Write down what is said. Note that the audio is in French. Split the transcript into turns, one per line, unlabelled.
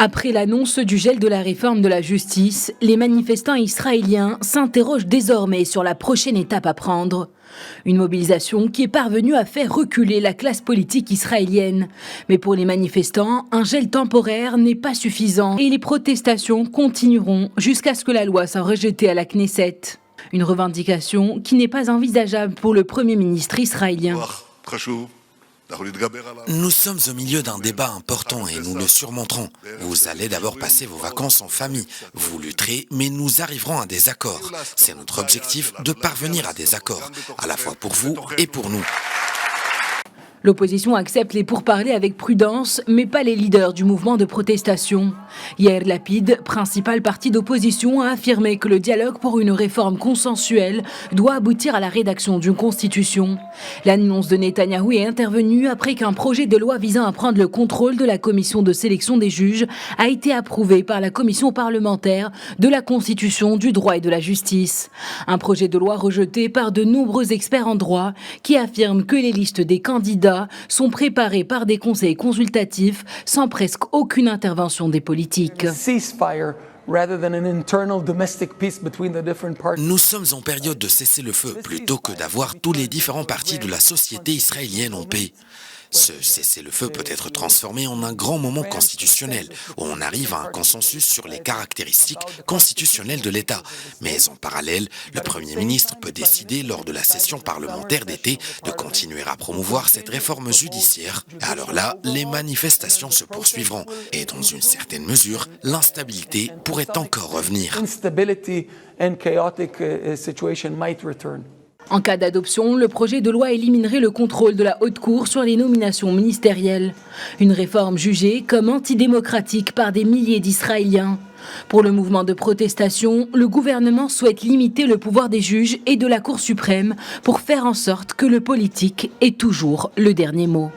Après l'annonce du gel de la réforme de la justice, les manifestants israéliens s'interrogent désormais sur la prochaine étape à prendre. Une mobilisation qui est parvenue à faire reculer la classe politique israélienne. Mais pour les manifestants, un gel temporaire n'est pas suffisant et les protestations continueront jusqu'à ce que la loi soit rejetée à la Knesset. Une revendication qui n'est pas envisageable pour le Premier ministre israélien.
Nous sommes au milieu d'un débat important et nous le surmonterons. Vous allez d'abord passer vos vacances en famille. Vous lutterez, mais nous arriverons à des accords. C'est notre objectif de parvenir à des accords, à la fois pour vous et pour nous.
L'opposition accepte les pourparlers avec prudence, mais pas les leaders du mouvement de protestation. Yair Lapid, principal parti d'opposition, a affirmé que le dialogue pour une réforme consensuelle doit aboutir à la rédaction d'une constitution. L'annonce de Netanyahou est intervenue après qu'un projet de loi visant à prendre le contrôle de la commission de sélection des juges a été approuvé par la commission parlementaire de la Constitution, du droit et de la justice. Un projet de loi rejeté par de nombreux experts en droit qui affirment que les listes des candidats sont préparés par des conseils consultatifs sans presque aucune intervention des politiques.
Nous sommes en période de cessez-le-feu plutôt que d'avoir tous les différents partis de la société israélienne en paix. Ce cessez-le-feu peut être transformé en un grand moment constitutionnel, où on arrive à un consensus sur les caractéristiques constitutionnelles de l'État. Mais en parallèle, le Premier ministre peut décider lors de la session parlementaire d'été de continuer à promouvoir cette réforme judiciaire. Alors là, les manifestations se poursuivront et dans une certaine mesure, l'instabilité pourrait encore revenir.
En cas d'adoption, le projet de loi éliminerait le contrôle de la Haute Cour sur les nominations ministérielles. Une réforme jugée comme antidémocratique par des milliers d'Israéliens. Pour le mouvement de protestation, le gouvernement souhaite limiter le pouvoir des juges et de la Cour suprême pour faire en sorte que le politique ait toujours le dernier mot.